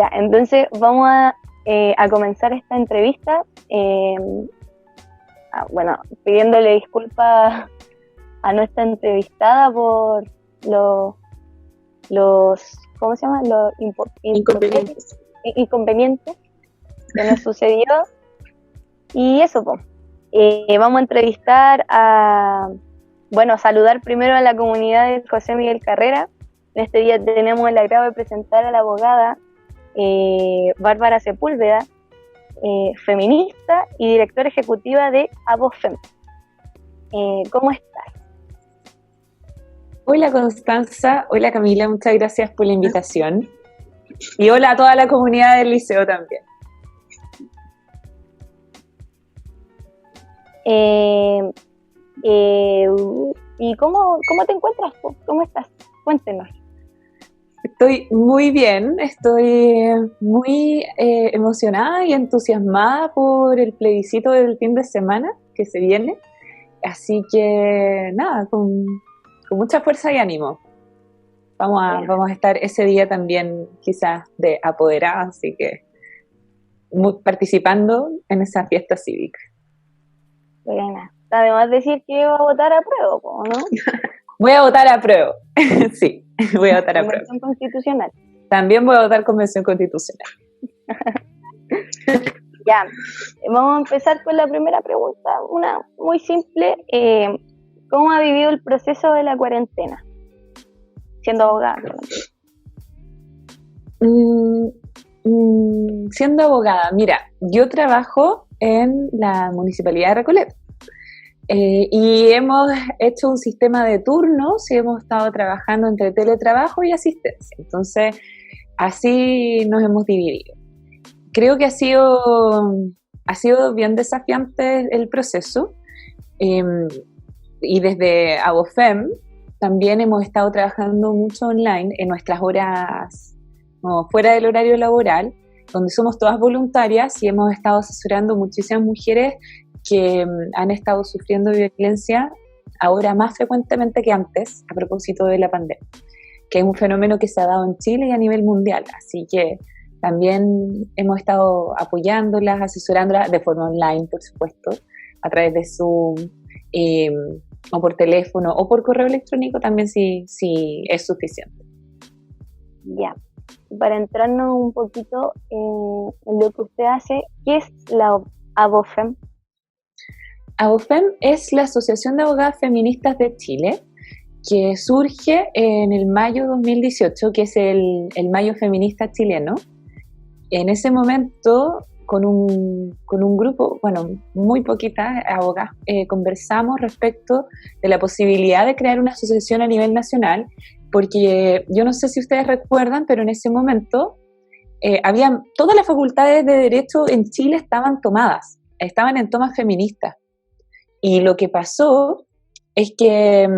Ya, entonces vamos a comenzar esta entrevista, bueno, pidiéndole disculpas a nuestra entrevistada por los ¿cómo se llama? Los inconvenientes que nos sucedió. Y eso, pues. Vamos a entrevistar saludar primero a la comunidad de José Miguel Carrera. En este día tenemos el agrado de presentar a la abogada Bárbara Sepúlveda, feminista y directora ejecutiva de ABOFEM. ¿Cómo estás? Hola Constanza, hola Camila, muchas gracias por la invitación. Y hola a toda la comunidad del liceo también. ¿Y cómo te encuentras? ¿Cómo estás? Cuéntenos. Estoy muy bien, estoy muy emocionada y entusiasmada por el plebiscito del fin de semana que se viene. Así que nada, con mucha fuerza y ánimo. Vamos a estar ese día también quizás de apoderadas, así que participando en esa fiesta cívica. Buena. Además decir que va a votar a prueba, ¿no? Voy a votar a prueba, sí, voy a votar a prueba. Convención Constitucional. También voy a votar Convención Constitucional. Ya, vamos a empezar con la primera pregunta, una muy simple. ¿Cómo ha vivido el proceso de la cuarentena? Siendo abogada. Siendo abogada, mira, yo trabajo en la Municipalidad de Recoleta. Y hemos hecho un sistema de turnos y hemos estado trabajando entre teletrabajo y asistencia. Entonces, así nos hemos dividido. Creo que ha sido bien desafiante el proceso. Y desde ABOFEM también hemos estado trabajando mucho online en nuestras horas fuera del horario laboral, donde somos todas voluntarias y hemos estado asesorando muchísimas mujeres que han estado sufriendo violencia ahora más frecuentemente que antes, a propósito de la pandemia, que es un fenómeno que se ha dado en Chile y a nivel mundial. Así que también hemos estado apoyándolas, asesorándolas de forma online, por supuesto, a través de Zoom, o por teléfono, o por correo electrónico también si es suficiente. Ya, para entrarnos un poquito en lo que usted hace, ¿qué es la ABOFEM? ABOFEM es la Asociación de Abogadas Feministas de Chile, que surge en el mayo 2018, que es el Mayo Feminista Chileno. En ese momento, con un grupo, muy poquitas abogadas, conversamos respecto de la posibilidad de crear una asociación a nivel nacional, porque yo no sé si ustedes recuerdan, pero en ese momento todas las facultades de Derecho en Chile estaban estaban en tomas feministas. Y lo que pasó es que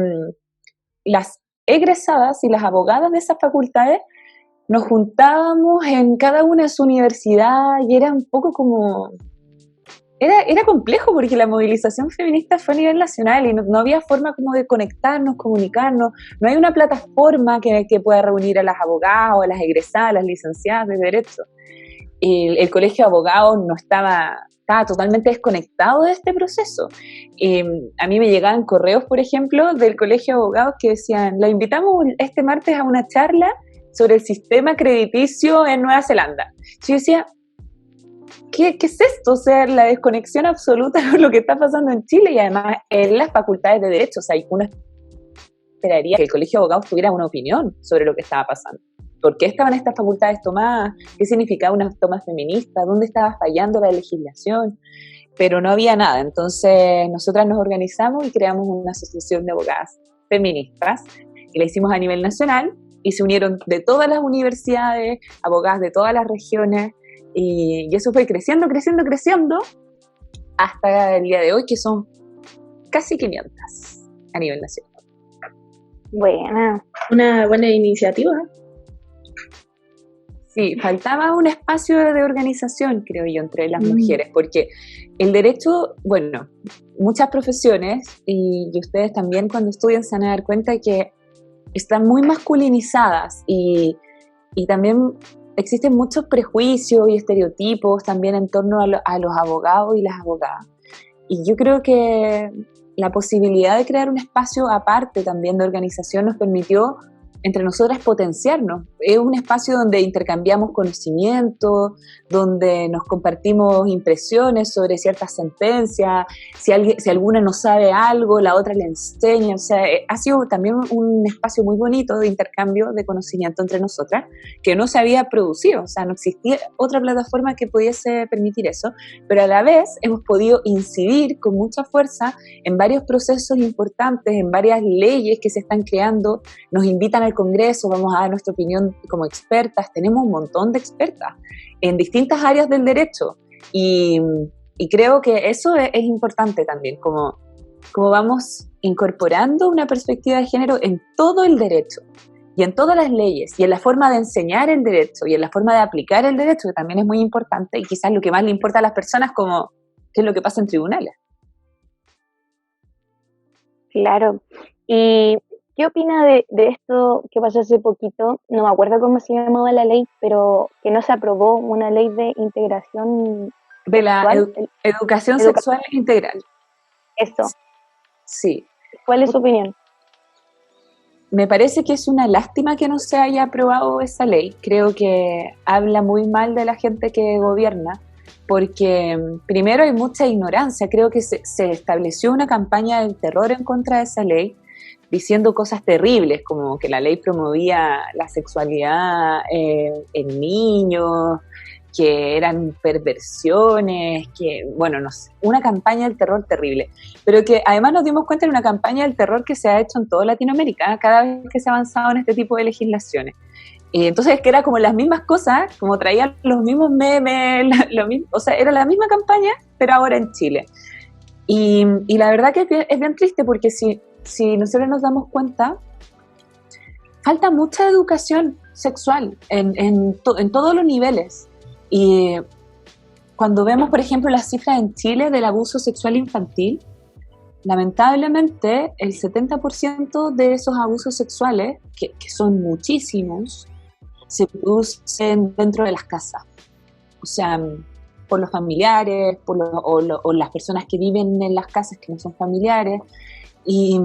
las egresadas y las abogadas de esas facultades nos juntábamos en cada una de su universidad y era un poco como... Era complejo porque la movilización feminista fue a nivel nacional y no había forma como de conectarnos, comunicarnos. No hay una plataforma que pueda reunir a las abogadas o a las egresadas, a las licenciadas de Derecho. El Colegio de Abogados estaba totalmente desconectado de este proceso. A mí me llegaban correos, por ejemplo, del Colegio de Abogados que decían: la invitamos este martes a una charla sobre el sistema crediticio en Nueva Zelanda. Yo decía, ¿qué es esto? O sea, la desconexión absoluta con lo que está pasando en Chile y además en las facultades de Derecho. O sea, uno esperaría que el Colegio de Abogados tuviera una opinión sobre lo que estaba pasando. ¿Por qué estaban estas facultades tomadas? ¿Qué significaba una toma feminista? ¿Dónde estaba fallando la legislación? Pero no había nada. Entonces, nosotras nos organizamos y creamos una asociación de abogadas feministas y la hicimos a nivel nacional y se unieron de todas las universidades, abogadas de todas las regiones y eso fue creciendo hasta el día de hoy, que son casi 500 a nivel nacional. Buena. Una buena iniciativa. Sí, faltaba un espacio de organización, creo yo, entre las mujeres, porque el derecho, muchas profesiones, y ustedes también cuando estudian se van a dar cuenta que están muy masculinizadas y también existen muchos prejuicios y estereotipos también en torno a los abogados y las abogadas. Y yo creo que la posibilidad de crear un espacio aparte también de organización nos permitió entre nosotras potenciarnos. Es un espacio donde intercambiamos conocimiento, donde nos compartimos impresiones sobre ciertas sentencias, si alguna no sabe algo, la otra le enseña. O sea, ha sido también un espacio muy bonito de intercambio de conocimiento entre nosotras, que no se había producido. O sea, no existía otra plataforma que pudiese permitir eso, pero a la vez hemos podido incidir con mucha fuerza en varios procesos importantes, en varias leyes que se están creando. Nos invitan al Congreso, vamos a dar nuestra opinión como expertas. Tenemos un montón de expertas en distintas áreas del derecho y creo que eso es importante también, como vamos incorporando una perspectiva de género en todo el derecho y en todas las leyes y en la forma de enseñar el derecho y en la forma de aplicar el derecho, que también es muy importante y quizás lo que más le importa a las personas, como qué es lo que pasa en tribunales. Claro. ¿Y qué opina de esto que pasó hace poquito? No me acuerdo cómo se llamaba la ley, pero que no se aprobó una ley de integración de la educación sexual integral. Eso. Sí. ¿Cuál es su opinión? Me parece que es una lástima que no se haya aprobado esa ley. Creo que habla muy mal de la gente que gobierna, porque primero hay mucha ignorancia. Creo que se estableció una campaña del terror en contra de esa ley, diciendo cosas terribles, como que la ley promovía la sexualidad en niños, que eran perversiones, que, bueno, no sé, una campaña del terror terrible, pero que además nos dimos cuenta de una campaña del terror que se ha hecho en toda Latinoamérica cada vez que se ha avanzado en este tipo de legislaciones. Y entonces que era como las mismas cosas, como traían los mismos memes, o sea, era la misma campaña, pero ahora en Chile. Y la verdad que es bien triste, porque si nosotros nos damos cuenta, falta mucha educación sexual en todos los niveles. Y cuando vemos, por ejemplo, las cifras en Chile del abuso sexual infantil, lamentablemente el 70% de esos abusos sexuales, que son muchísimos, se producen dentro de las casas. O sea, por los familiares, o las personas que viven en las casas que no son familiares. Y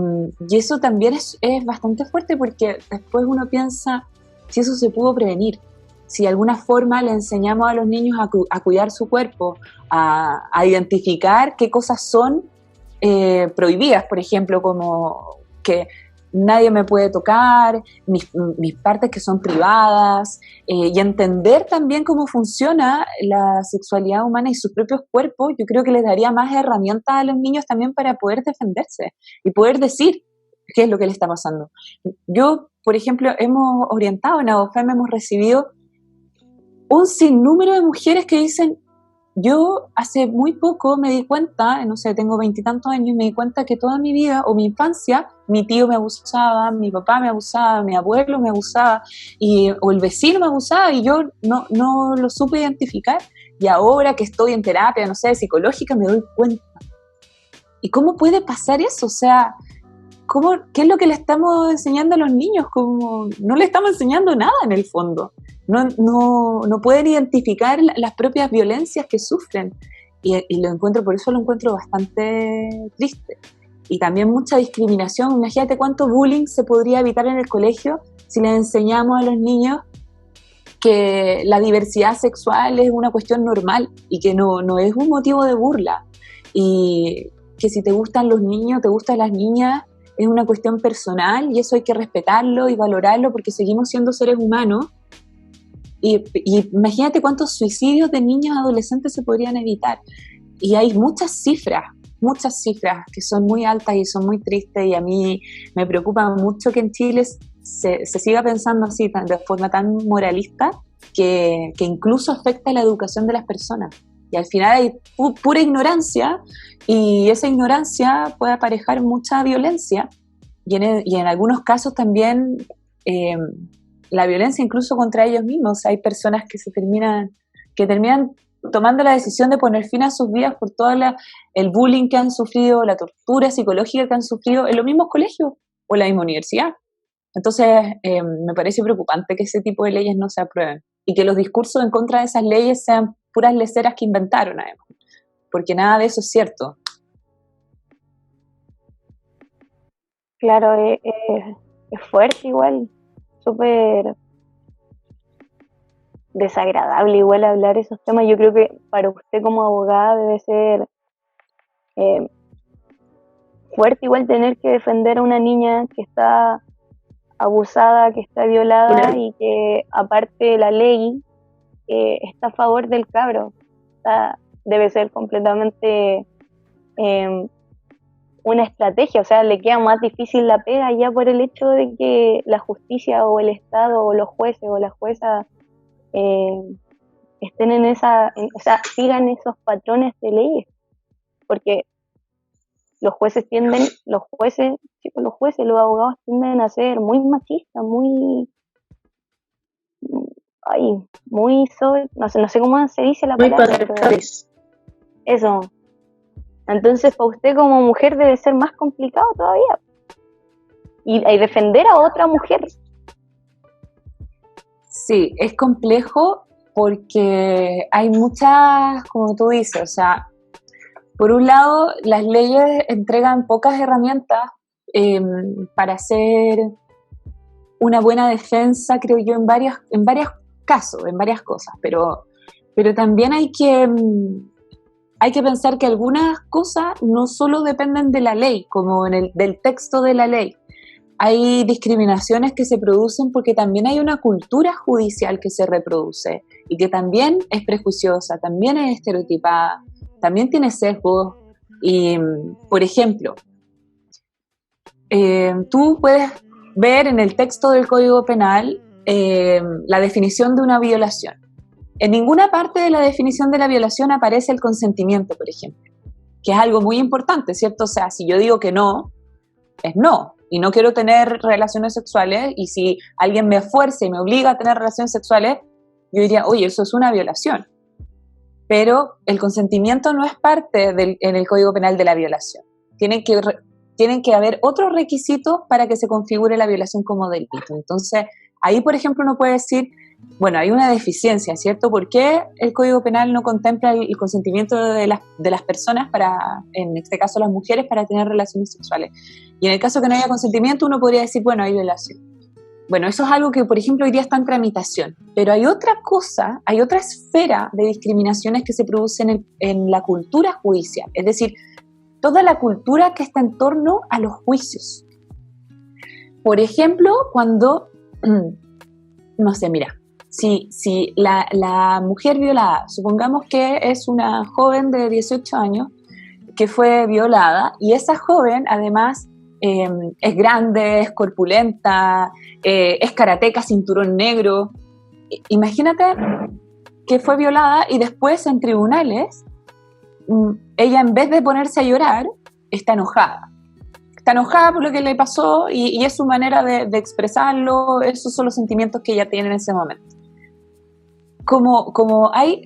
eso también es bastante fuerte, porque después uno piensa si eso se pudo prevenir, si de alguna forma le enseñamos a los niños a cuidar su cuerpo, a identificar qué cosas son prohibidas, por ejemplo, como que nadie me puede tocar, mis partes que son privadas, y entender también cómo funciona la sexualidad humana y sus propios cuerpos. Yo creo que les daría más herramientas a los niños también para poder defenderse y poder decir qué es lo que les está pasando. Yo, por ejemplo, hemos orientado en AOFEM, hemos recibido un sinnúmero de mujeres que dicen: yo hace muy poco me di cuenta, no sé, tengo 20 y tantos años, y me di cuenta que toda mi vida o mi infancia, mi tío me abusaba, mi papá me abusaba, mi abuelo me abusaba, o el vecino me abusaba, y yo no lo supe identificar, y ahora que estoy en terapia, no sé, psicológica, me doy cuenta. ¿Y cómo puede pasar eso? O sea, ¿qué es lo que le estamos enseñando a los niños? Como no le estamos enseñando nada en el fondo. No pueden identificar las propias violencias que sufren, y por eso lo encuentro bastante triste. Y también mucha discriminación. Imagínate cuánto bullying se podría evitar en el colegio si les enseñamos a los niños que la diversidad sexual es una cuestión normal y que no es un motivo de burla, y que si te gustan los niños, te gustan las niñas, es una cuestión personal, y eso hay que respetarlo y valorarlo, porque seguimos siendo seres humanos. Y imagínate cuántos suicidios de niños y adolescentes se podrían evitar. Y hay muchas cifras que son muy altas y son muy tristes, y a mí me preocupa mucho que en Chile se siga pensando así, de forma tan moralista, que incluso afecta la educación de las personas. Y al final hay pura ignorancia, y esa ignorancia puede aparejar mucha violencia, y en algunos casos también la violencia incluso contra ellos mismos. Hay personas que terminan tomando la decisión de poner fin a sus vidas por todo el bullying que han sufrido, la tortura psicológica que han sufrido en los mismos colegios o la misma universidad. Entonces me parece preocupante que ese tipo de leyes no se aprueben. y que los discursos en contra de esas leyes sean puras leceras que inventaron además, porque nada de eso es cierto. Claro, es fuerte igual, súper desagradable igual hablar esos temas. Yo creo que para usted como abogada debe ser fuerte igual tener que defender a una niña que está abusada, que está violada y que aparte la ley está a favor del cabro. O sea, debe ser completamente una estrategia, o sea, le queda más difícil la pega ya por el hecho de que la justicia o el Estado o los jueces o las juezas estén o sea, sigan esos patrones de leyes, porque los jueces, los abogados tienden a ser muy machistas, muy no sé cómo se dice la muy palabra, patriarcales. Eso. Entonces, para usted como mujer debe ser más complicado todavía. Y defender a otra mujer. Sí, es complejo porque hay muchas, como tú dices, o sea, por un lado, las leyes entregan pocas herramientas para hacer una buena defensa, creo yo, en varios casos, en varias cosas, pero también hay que pensar que algunas cosas no solo dependen de la ley, como del texto de la ley. Hay discriminaciones que se producen porque también hay una cultura judicial que se reproduce y que también es prejuiciosa, también es estereotipada, también tiene sesgos. Y, por ejemplo, tú puedes ver en el texto del Código Penal la definición de una violación. En ninguna parte de la definición de la violación aparece el consentimiento, por ejemplo, que es algo muy importante, ¿cierto? O sea, si yo digo que no, es no, y no quiero tener relaciones sexuales, y si alguien me fuerza y me obliga a tener relaciones sexuales, yo diría, oye, eso es una violación. Pero el consentimiento no es parte en el Código Penal de la violación. Tienen que haber otros requisitos para que se configure la violación como delito. Entonces, ahí, por ejemplo, uno puede decir, bueno, hay una deficiencia, ¿cierto? ¿Por qué el Código Penal no contempla el consentimiento de las personas, en este caso las mujeres, para tener relaciones sexuales? Y en el caso que no haya consentimiento, uno podría decir, bueno, hay violación. Bueno, eso es algo que, por ejemplo, hoy día está en tramitación. Pero hay otra cosa, hay otra esfera de discriminaciones que se producen en la cultura judicial. Es decir, toda la cultura que está en torno a los juicios. Por ejemplo, cuando, no sé, mira, si la mujer violada, supongamos que es una joven de 18 años que fue violada, y esa joven además es grande, es corpulenta, es karateca, cinturón negro. Imagínate que fue violada y después en tribunales ella, en vez de ponerse a llorar, está enojada. Está enojada por lo que le pasó y es su manera de expresarlo. Esos son los sentimientos que ella tiene en ese momento.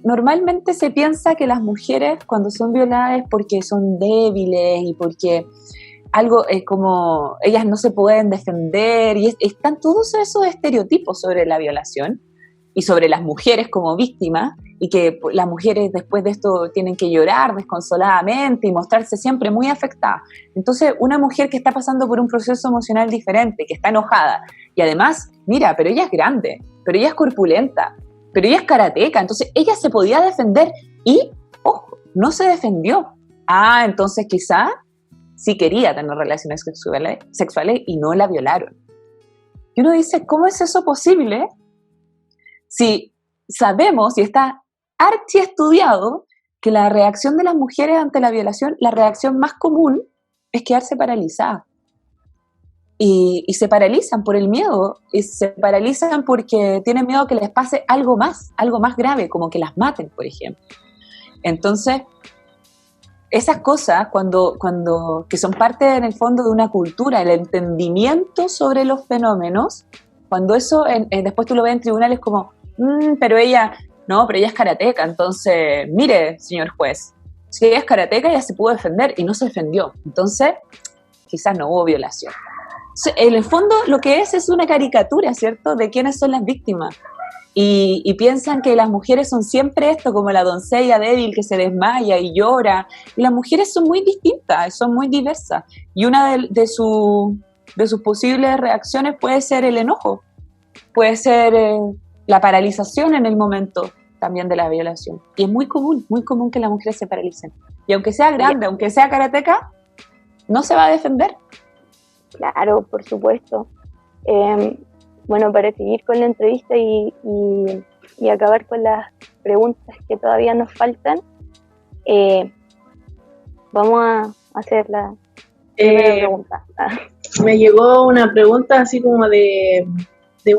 Normalmente se piensa que las mujeres cuando son violadas es porque son débiles y porque algo es como ellas no se pueden defender, y están todos esos estereotipos sobre la violación y sobre las mujeres como víctimas, y que las mujeres después de esto tienen que llorar desconsoladamente y mostrarse siempre muy afectadas. Entonces, una mujer que está pasando por un proceso emocional diferente, que está enojada, y además, mira, pero ella es grande, pero ella es corpulenta, pero ella es karateca, entonces ella se podía defender y, ojo, no se defendió. Entonces quizá sí quería tener relaciones sexuales y no la violaron. Y uno dice, ¿cómo es eso posible? Si sabemos y está archiestudiado que la reacción de las mujeres ante la violación, la reacción más común es quedarse paralizada. Y se paralizan por el miedo, y se paralizan porque tienen miedo que les pase algo más grave, como que las maten, por ejemplo. Entonces, esas cosas, que son parte en el fondo de una cultura, el entendimiento sobre los fenómenos, cuando eso después tú lo ves en tribunales como, pero ella es karateca, entonces, mire, señor juez, si ella es karateca, ella se pudo defender y no se defendió, entonces quizás no hubo violación. En el fondo lo que es una caricatura, ¿cierto?, de quiénes son las víctimas. y piensan que las mujeres son siempre esto, como la doncella débil que se desmaya y llora, y las mujeres son muy distintas, son muy diversas, y una de sus posibles reacciones puede ser el enojo, puede ser la paralización en el momento también de la violación, y es muy común que las mujeres se paralicen, y aunque sea grande, aunque sea karateca, no se va a defender. Claro, por supuesto. Bueno, para seguir con la entrevista y acabar con las preguntas que todavía nos faltan, vamos a hacer la primera pregunta. Me llegó una pregunta así como de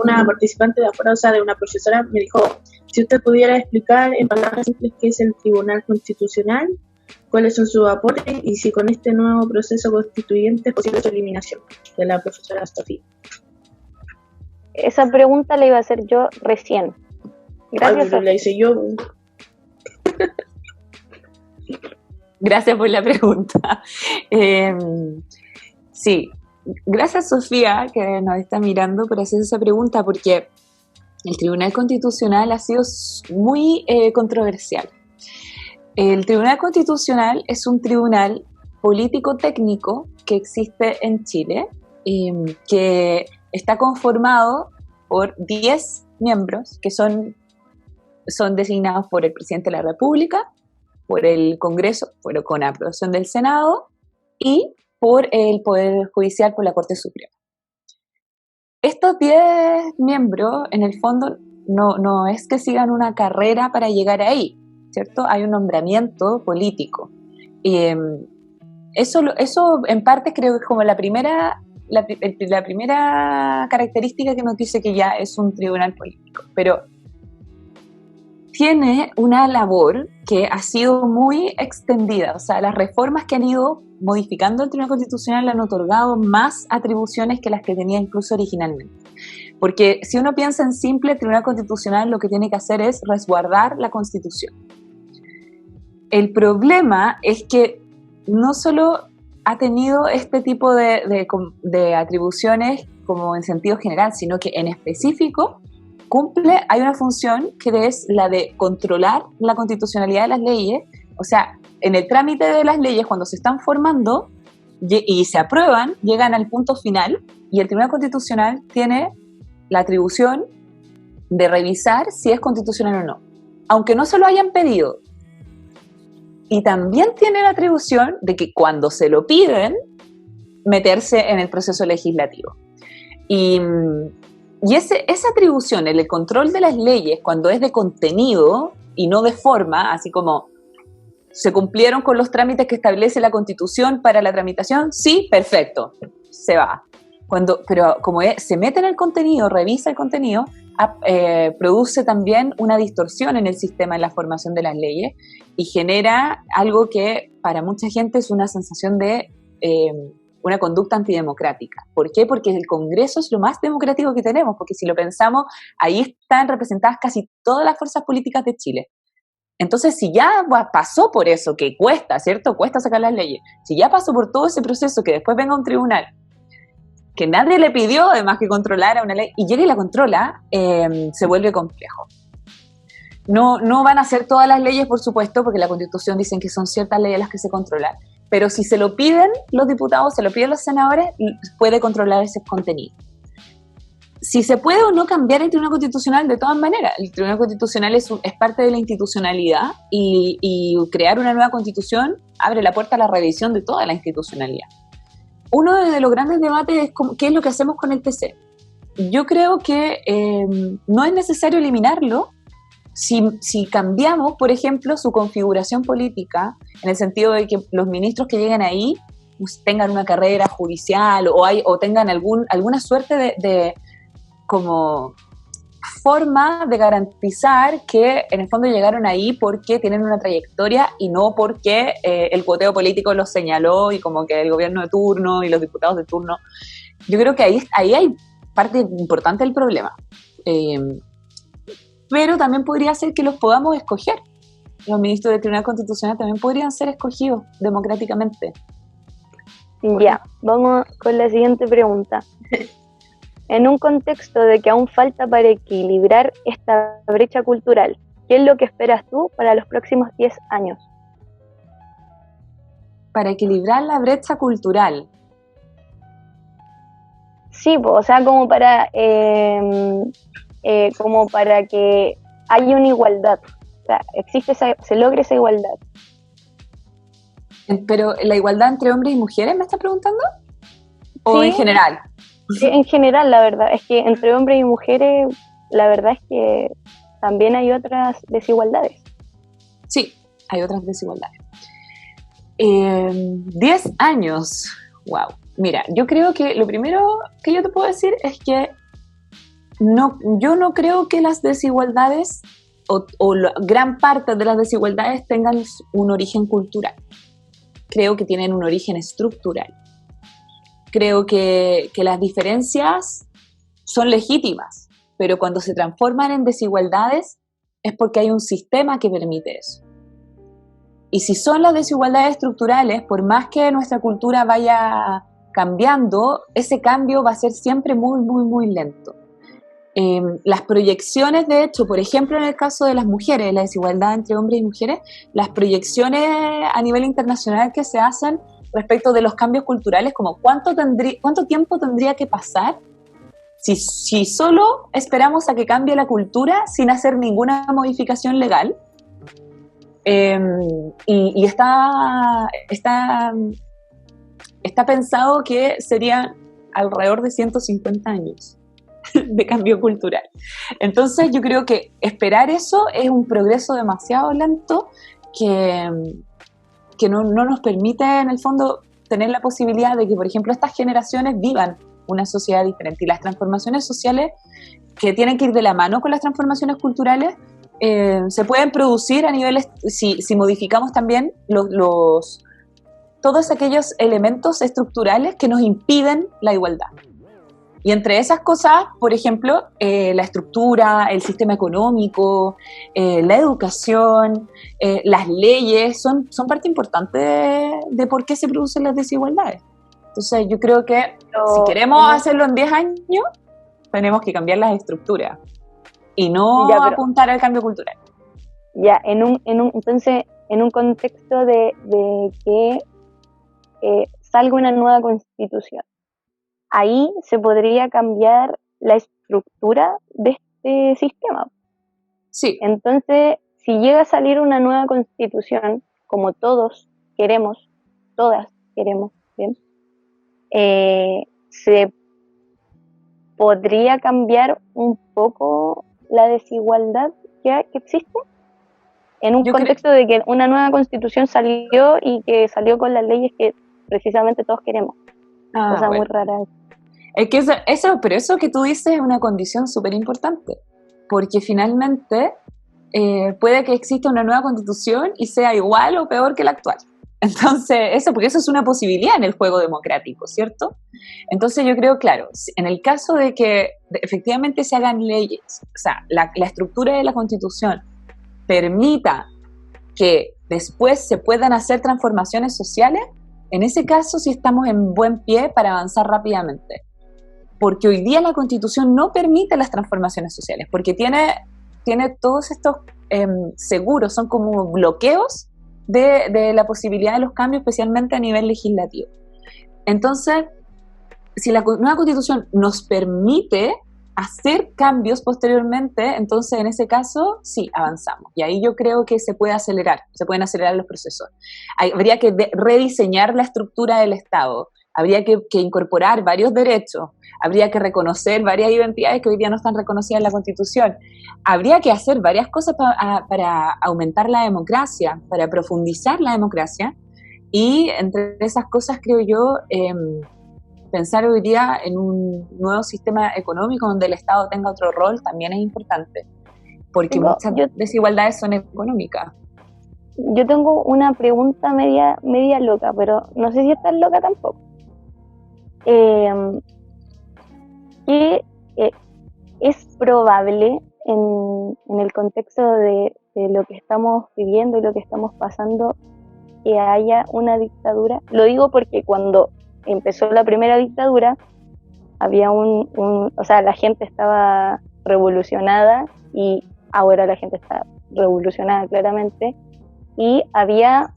una participante de afuera, o sea, de una profesora. Me dijo, si usted pudiera explicar en palabras simples qué es el Tribunal Constitucional, cuáles son sus aportes y si con este nuevo proceso constituyente es posible su eliminación, de la profesora Sofía. Esa pregunta la iba a hacer yo recién. Gracias. Pero la hice yo. Gracias por la pregunta. Sí, gracias Sofía, que nos está mirando, por hacer esa pregunta, porque el Tribunal Constitucional ha sido muy controversial. El Tribunal Constitucional es un tribunal político-técnico que existe en Chile, que está conformado por 10 miembros que son designados por el presidente de la República, por el Congreso, con aprobación del Senado, y por el Poder Judicial, por la Corte Suprema. Estos 10 miembros, en el fondo, no es que sigan una carrera para llegar ahí, ¿cierto? Hay un nombramiento político. Y eso en parte creo que es como la primera característica que nos dice que ya es un tribunal político. Pero tiene una labor que ha sido muy extendida, o sea, las reformas que han ido modificando el Tribunal Constitucional le han otorgado más atribuciones que las que tenía incluso originalmente. Porque si uno piensa en simple, el Tribunal Constitucional lo que tiene que hacer es resguardar la Constitución. El problema es que no solo ha tenido este tipo de atribuciones como en sentido general, sino que en específico hay una función que es la de controlar la constitucionalidad de las leyes. O sea, en el trámite de las leyes, cuando se están formando y se aprueban, llegan al punto final y el Tribunal Constitucional tiene la atribución de revisar si es constitucional o no, aunque no se lo hayan pedido. Y también tiene la atribución de que cuando se lo piden, meterse en el proceso legislativo. Y esa atribución, el control de las leyes, cuando es de contenido y no de forma, así como se cumplieron con los trámites que establece la Constitución para la tramitación, sí, perfecto, se va. Pero como se mete en el contenido, revisa el contenido, produce también una distorsión en el sistema, en la formación de las leyes, y genera algo que para mucha gente es una sensación de una conducta antidemocrática. ¿Por qué? Porque el Congreso es lo más democrático que tenemos, porque si lo pensamos, ahí están representadas casi todas las fuerzas políticas de Chile. Entonces, si ya pasó por eso, que cuesta, ¿cierto? Cuesta sacar las leyes. Si ya pasó por todo ese proceso, que después venga un tribunal, que nadie le pidió además que controlara una ley, y llega y la controla, se vuelve complejo. No van a ser todas las leyes, por supuesto, porque la Constitución dicen que son ciertas leyes las que se controlan, pero si se lo piden los diputados, se lo piden los senadores, puede controlar ese contenido. Si se puede o no cambiar el Tribunal Constitucional, de todas maneras, el Tribunal Constitucional es parte de la institucionalidad y crear una nueva Constitución abre la puerta a la revisión de toda la institucionalidad. Uno de los grandes debates es qué es lo que hacemos con el TC. Yo creo que no es necesario eliminarlo si cambiamos, por ejemplo, su configuración política, en el sentido de que los ministros que lleguen ahí tengan una carrera judicial o tengan alguna suerte de como forma de garantizar que en el fondo llegaron ahí porque tienen una trayectoria y no porque el cuoteo político los señaló y como que el gobierno de turno y los diputados de turno. Yo creo que ahí hay parte importante del problema. Pero también podría ser que los podamos escoger. Los ministros del Tribunal Constitucional también podrían ser escogidos democráticamente. Ya, vamos con la siguiente pregunta. en un contexto de que aún falta para equilibrar esta brecha cultural, ¿qué es lo que esperas tú para los próximos 10 años? Para equilibrar la brecha cultural. Sí, o sea, como para que haya una igualdad, o sea, se logre esa igualdad. Pero ¿la igualdad entre hombres y mujeres me está preguntando? ¿O Sí, en general? en general, la verdad, es que entre hombres y mujeres, la verdad es que también hay otras desigualdades. Sí, hay otras desigualdades. 10 años, wow. Mira, yo creo que lo primero que yo te puedo decir es que yo no creo que las desigualdades o gran parte de las desigualdades tengan un origen cultural. Creo que tienen un origen estructural. Creo que las diferencias son legítimas, pero cuando se transforman en desigualdades es porque hay un sistema que permite eso. Y si son las desigualdades estructurales, por más que nuestra cultura vaya cambiando, ese cambio va a ser siempre muy, muy, muy lento. Las proyecciones, de hecho, por ejemplo, en el caso de las mujeres, la desigualdad entre hombres y mujeres, las proyecciones a nivel internacional que se hacen respecto de los cambios culturales, como cuánto tiempo tendría que pasar si solo esperamos a que cambie la cultura sin hacer ninguna modificación legal. Y está pensado que serían alrededor de 150 años de cambio cultural. Entonces yo creo que esperar eso es un progreso demasiado lento que no nos permite en el fondo tener la posibilidad de que, por ejemplo, estas generaciones vivan una sociedad diferente, y las transformaciones sociales que tienen que ir de la mano con las transformaciones culturales se pueden producir a niveles, si modificamos también todos aquellos elementos estructurales que nos impiden la igualdad. Y entre esas cosas, por ejemplo, la estructura, el sistema económico, la educación, las leyes, son parte importante de por qué se producen las desigualdades. Entonces yo creo que si queremos hacerlo en 10 años, tenemos que cambiar las estructuras y no apuntar al cambio cultural. Ya, entonces, en un contexto de que salga una nueva constitución, ahí se podría cambiar la estructura de este sistema. Sí. Entonces, si llega a salir una nueva constitución, como todas queremos, ¿bien? Se podría cambiar un poco la desigualdad que existe en un contexto de que una nueva constitución salió y que salió con las leyes que precisamente todos queremos. Cosa muy rara. Es que pero eso que tú dices es una condición súper importante, porque finalmente puede que exista una nueva constitución y sea igual o peor que la actual. Entonces, porque eso es una posibilidad en el juego democrático, ¿cierto? Entonces yo creo, claro, en el caso de que efectivamente se hagan leyes, o sea, la estructura de la Constitución permita que después se puedan hacer transformaciones sociales, en ese caso sí estamos en buen pie para avanzar rápidamente. Porque hoy día la Constitución no permite las transformaciones sociales, porque tiene todos estos seguros, son como bloqueos de la posibilidad de los cambios, especialmente a nivel legislativo. Entonces, si la nueva Constitución nos permite hacer cambios posteriormente, entonces en ese caso sí, avanzamos. Y ahí yo creo que se pueden acelerar los procesos. Habría que rediseñar la estructura del Estado, habría que incorporar varios derechos, habría que reconocer varias identidades que hoy día no están reconocidas en la Constitución. Habría que hacer varias cosas para aumentar la democracia, para profundizar la democracia, y entre esas cosas creo yo pensar hoy día en un nuevo sistema económico donde el Estado tenga otro rol también es importante, porque muchas desigualdades son económicas. Yo tengo una pregunta media loca, pero no sé si es tan loca tampoco. ¿Qué es probable en el contexto de lo que estamos viviendo y lo que estamos pasando que haya una dictadura? Lo digo porque cuando empezó la primera dictadura había o sea, la gente estaba revolucionada y ahora la gente está revolucionada claramente, y había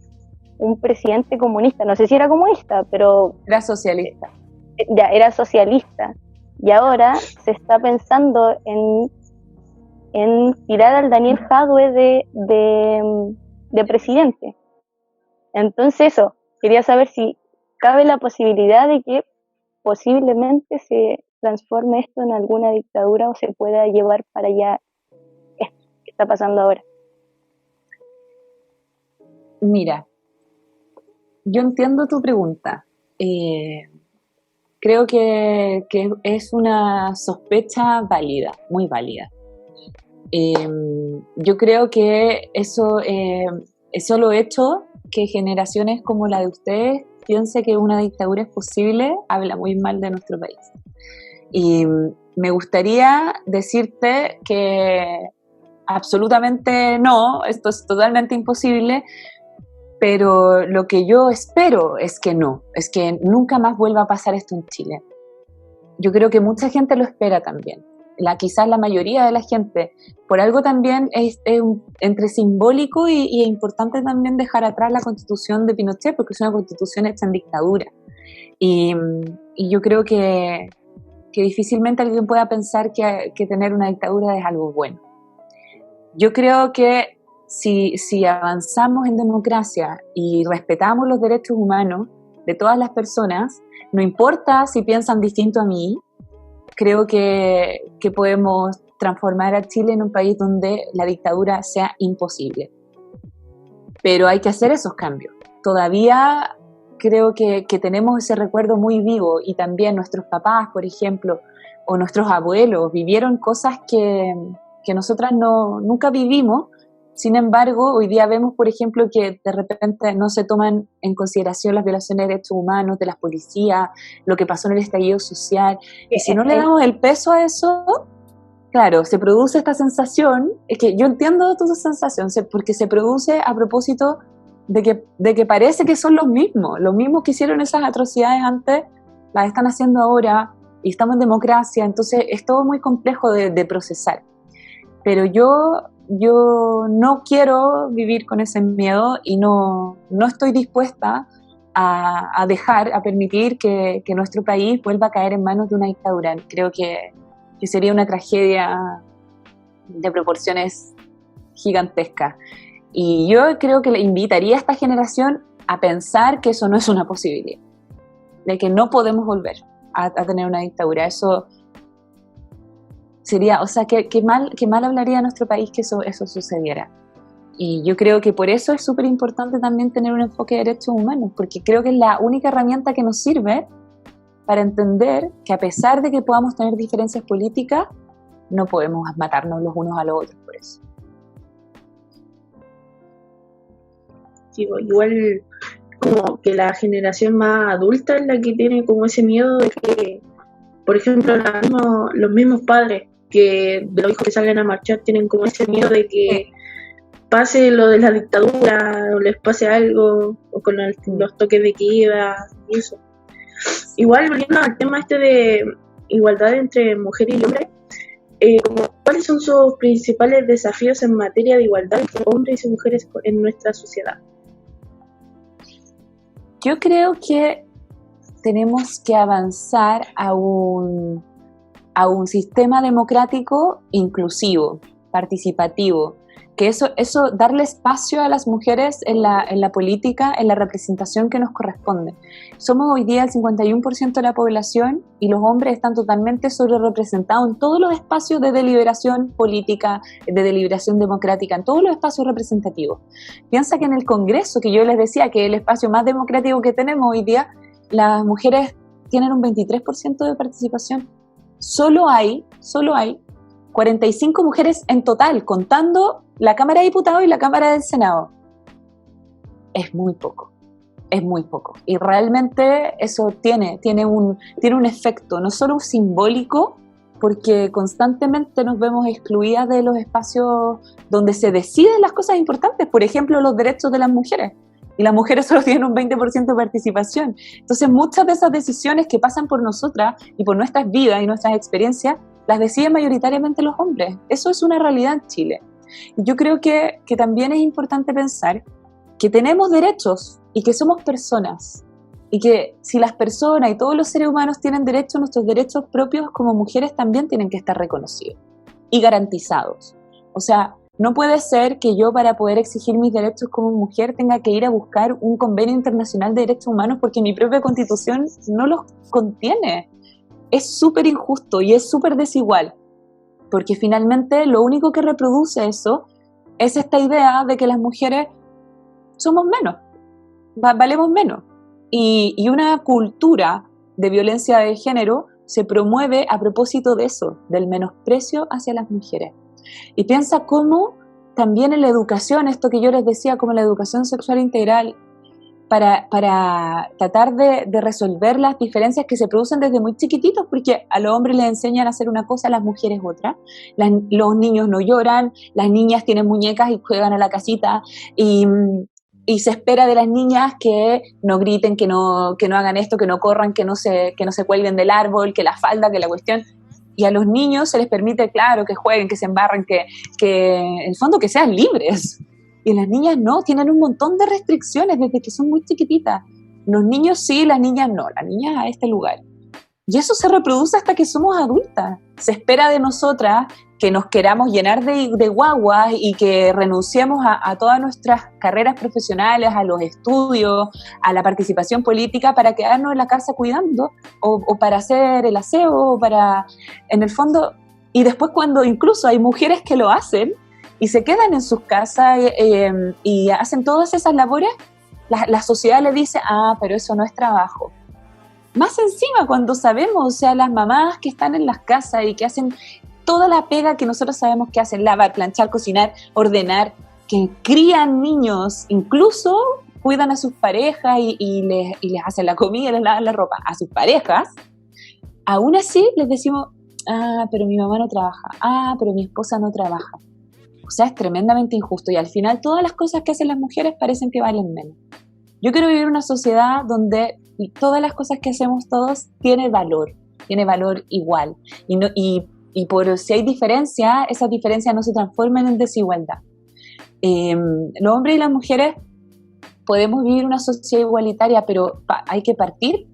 un presidente comunista, no sé si era comunista, pero Era socialista. ya era socialista, y ahora se está pensando en tirar al Daniel Jadue de presidente. Entonces eso, quería saber si cabe la posibilidad de que posiblemente se transforme esto en alguna dictadura o se pueda llevar para allá esto que está pasando ahora. Mira, yo entiendo tu pregunta. Creo que es una sospecha válida, muy válida. Yo creo que eso lo hecho que generaciones como la de ustedes piense que una dictadura es posible, habla muy mal de nuestro país. Y me gustaría decirte que absolutamente no, esto es totalmente imposible, pero lo que yo espero es que no, es que nunca más vuelva a pasar esto en Chile. Yo creo que mucha gente lo espera también. Quizás la mayoría de la gente, por algo también es entre simbólico y importante también dejar atrás la constitución de Pinochet, porque es una constitución hecha en dictadura. Y yo creo que difícilmente alguien pueda pensar que tener una dictadura es algo bueno. Yo creo que si avanzamos en democracia y respetamos los derechos humanos de todas las personas, no importa si piensan distinto a mí, creo que podemos transformar a Chile en un país donde la dictadura sea imposible. Pero hay que hacer esos cambios. Todavía creo que tenemos ese recuerdo muy vivo, y también nuestros papás, por ejemplo, o nuestros abuelos vivieron cosas que nosotras nunca vivimos. Sin embargo, hoy día vemos, por ejemplo, que de repente no se toman en consideración las violaciones de derechos humanos de las policías, lo que pasó en el estallido social. Y si no le damos el peso a eso, claro, se produce esta sensación, es que yo entiendo toda esa sensación, porque se produce a propósito de que parece que son los mismos que hicieron esas atrocidades antes, las están haciendo ahora, y estamos en democracia, entonces es todo muy complejo de procesar. Pero yo no quiero vivir con ese miedo y no estoy dispuesta a permitir que nuestro país vuelva a caer en manos de una dictadura. Creo que sería una tragedia de proporciones gigantescas. Y yo creo que le invitaría a esta generación a pensar que eso no es una posibilidad, de que no podemos volver a tener una dictadura. Eso sería, o sea, qué mal hablaría nuestro país que eso sucediera. Y yo creo que por eso es súper importante también tener un enfoque de derechos humanos, porque creo que es la única herramienta que nos sirve para entender que a pesar de que podamos tener diferencias políticas, no podemos matarnos los unos a los otros por eso. Sí, igual como que la generación más adulta es la que tiene como ese miedo de que, por ejemplo, los mismos padres que de los hijos que salen a marchar tienen como ese miedo de que pase lo de la dictadura o les pase algo, o con los toques de queda y eso. Igual, volviendo al tema de igualdad entre mujeres y hombres, ¿cuáles son sus principales desafíos en materia de igualdad entre hombres y mujeres en nuestra sociedad? Yo creo que tenemos que avanzar a un sistema democrático inclusivo, participativo, que eso darle espacio a las mujeres en la política, en la representación que nos corresponde. Somos hoy día el 51% de la población y los hombres están totalmente sobrerepresentados en todos los espacios de deliberación política, de deliberación democrática, en todos los espacios representativos. Piensa que en el Congreso, que yo les decía que es el espacio más democrático que tenemos hoy día, las mujeres tienen un 23% de participación. Solo hay 45 mujeres en total, contando la Cámara de Diputados y la Cámara del Senado. Es muy poco. Y realmente eso tiene un efecto, no solo simbólico, porque constantemente nos vemos excluidas de los espacios donde se deciden las cosas importantes, por ejemplo, los derechos de las mujeres. y las mujeres solo tienen un 20% de participación. Entonces muchas de esas decisiones que pasan por nosotras y por nuestras vidas y nuestras experiencias, las deciden mayoritariamente los hombres. Eso es una realidad en Chile. Y yo creo que también es importante pensar que tenemos derechos y que somos personas. Y que si las personas y todos los seres humanos tienen derechos, nuestros derechos propios como mujeres también tienen que estar reconocidos y garantizados. O sea, no puede ser que yo, para poder exigir mis derechos como mujer, tenga que ir a buscar un convenio internacional de derechos humanos porque mi propia constitución no los contiene. Es súper injusto y es súper desigual, porque finalmente lo único que reproduce eso es esta idea de que las mujeres somos menos, valemos menos. Y una cultura de violencia de género se promueve a propósito de eso, del menosprecio hacia las mujeres. Y piensa cómo también en la educación, esto que yo les decía, como la educación sexual integral, para tratar de resolver las diferencias que se producen desde muy chiquititos, porque a los hombres les enseñan a hacer una cosa, a las mujeres otra. Los niños no lloran, las niñas tienen muñecas y juegan a la casita, y se espera de las niñas que no griten, que no hagan esto, que no corran, que no se cuelguen del árbol, que la falda, que la cuestión. Y a los niños se les permite, claro, que jueguen, que se embarren, que en el fondo que sean libres. Y las niñas no, tienen un montón de restricciones desde que son muy chiquititas. Los niños sí, las niñas no, las niñas a este lugar. Y eso se reproduce hasta que somos adultas. Se espera de nosotras que nos queramos llenar de guaguas y que renunciemos a todas nuestras carreras profesionales, a los estudios, a la participación política para quedarnos en la casa cuidando o para hacer el aseo, o para, en el fondo, y después cuando incluso hay mujeres que lo hacen y se quedan en sus casas y hacen todas esas labores, la sociedad le dice, pero eso no es trabajo. Más encima cuando sabemos, o sea, las mamás que están en las casas y que hacen toda la pega que nosotros sabemos que hacen, lavar, planchar, cocinar, ordenar, que crían niños, incluso cuidan a sus parejas y les hacen la comida, les lavan la ropa a sus parejas, aún así les decimos, pero mi mamá no trabaja, pero mi esposa no trabaja. O sea, es tremendamente injusto y al final todas las cosas que hacen las mujeres parecen que valen menos. Yo quiero vivir en una sociedad donde todas las cosas que hacemos todos tiene valor igual. Y por si hay diferencia, esas diferencias no se transforman en desigualdad. Los hombres y las mujeres podemos vivir una sociedad igualitaria, pero hay que partir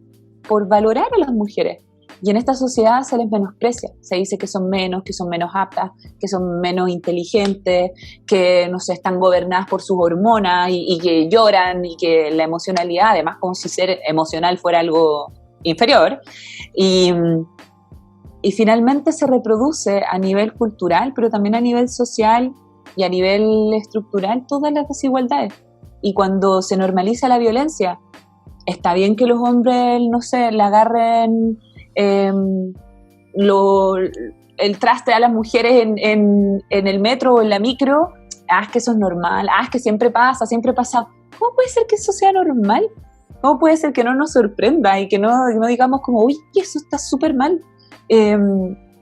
por valorar a las mujeres. Y en esta sociedad se les menosprecia, se dice que son menos aptas, que son menos inteligentes, que no sé, están gobernadas por sus hormonas y que lloran y que la emocionalidad, además como si ser emocional fuera algo inferior. Y finalmente se reproduce a nivel cultural, pero también a nivel social y a nivel estructural todas las desigualdades. Y cuando se normaliza la violencia, está bien que los hombres, no sé, le agarren el traste a las mujeres en el metro o en la micro, es que eso es normal, es que siempre pasa. ¿Cómo puede ser que eso sea normal? ¿Cómo puede ser que no nos sorprenda y que no digamos como, uy, eso está súper mal?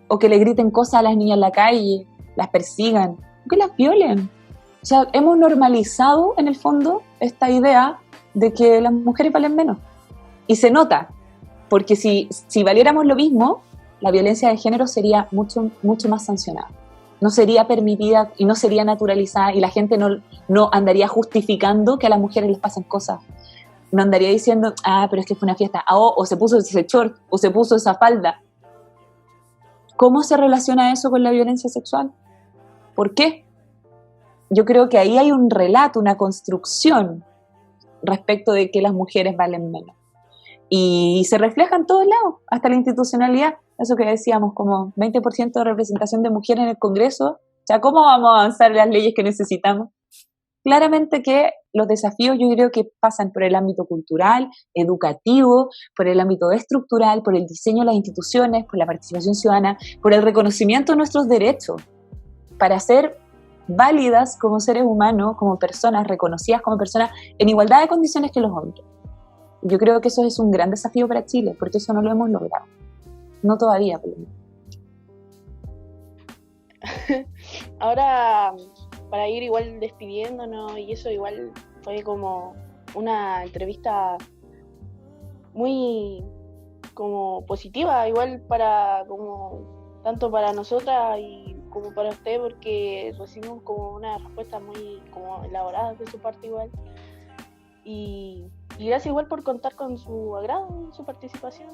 O que le griten cosas a las niñas en la calle, las persigan, o que las violen. O sea, hemos normalizado en el fondo esta idea de que las mujeres valen menos. Y se nota, porque si valiéramos lo mismo, la violencia de género sería mucho, mucho más sancionada. No sería permitida y no sería naturalizada y la gente no andaría justificando que a las mujeres les pasen cosas. No andaría diciendo, pero es que fue una fiesta, o se puso ese short, o se puso esa falda. ¿Cómo se relaciona eso con la violencia sexual? ¿Por qué? Yo creo que ahí hay un relato, una construcción respecto de que las mujeres valen menos. Y se refleja en todos lados, hasta la institucionalidad, eso que decíamos, como 20% de representación de mujeres en el Congreso. O sea, ¿cómo vamos a avanzar las leyes que necesitamos? Claramente que los desafíos yo creo que pasan por el ámbito cultural, educativo, por el ámbito estructural, por el diseño de las instituciones, por la participación ciudadana, por el reconocimiento de nuestros derechos, para ser válidas como seres humanos, como personas, reconocidas como personas en igualdad de condiciones que los hombres. Yo creo que eso es un gran desafío para Chile, porque eso no lo hemos logrado. No todavía, por lo menos. Ahora, para ir igual despidiéndonos, y eso igual fue como una entrevista muy como positiva, igual para como tanto para nosotras y como para usted, porque recibimos como una respuesta muy como elaborada de su parte igual. Y gracias igual por contar con su agrado y su participación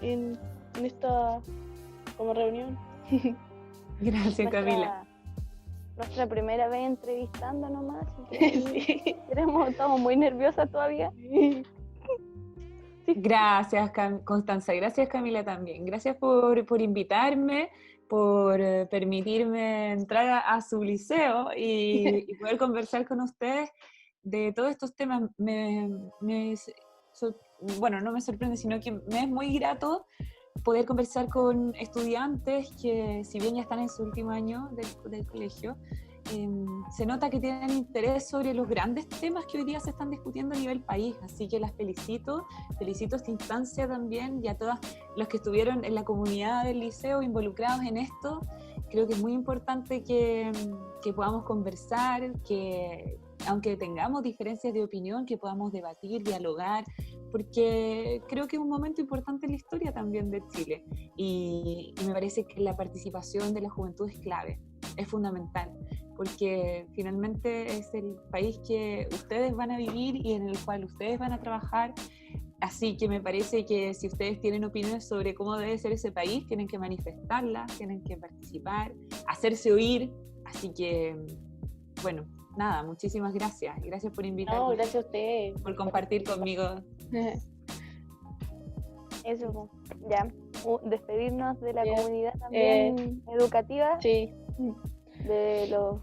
en esta como reunión. Gracias, Camila. Nuestra primera vez entrevistando nomás. Sí. Estamos muy nerviosas todavía. Gracias, Constanza. Gracias, Camila, también. Gracias por invitarme, por permitirme entrar a su liceo y poder conversar con ustedes de todos estos temas. Bueno, no me sorprende, sino que me es muy grato poder conversar con estudiantes que, si bien ya están en su último año del colegio, se nota que tienen interés sobre los grandes temas que hoy día se están discutiendo a nivel país, así que las felicito esta instancia también y a todos los que estuvieron en la comunidad del liceo involucrados en esto. Creo que es muy importante que podamos conversar, que aunque tengamos diferencias de opinión, que podamos debatir, dialogar, porque creo que es un momento importante en la historia también de Chile y me parece que la participación de la juventud es clave, es fundamental, porque finalmente es el país que ustedes van a vivir y en el cual ustedes van a trabajar, así que me parece que si ustedes tienen opiniones sobre cómo debe ser ese país, tienen que manifestarlas, tienen que participar, hacerse oír, así que, bueno, nada, muchísimas gracias. Gracias por invitarme. No, gracias a usted. Por compartir conmigo. Eso, ya. Despedirnos de la comunidad también educativa. Sí. De los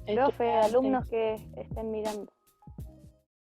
profes, alumnos que estén mirando.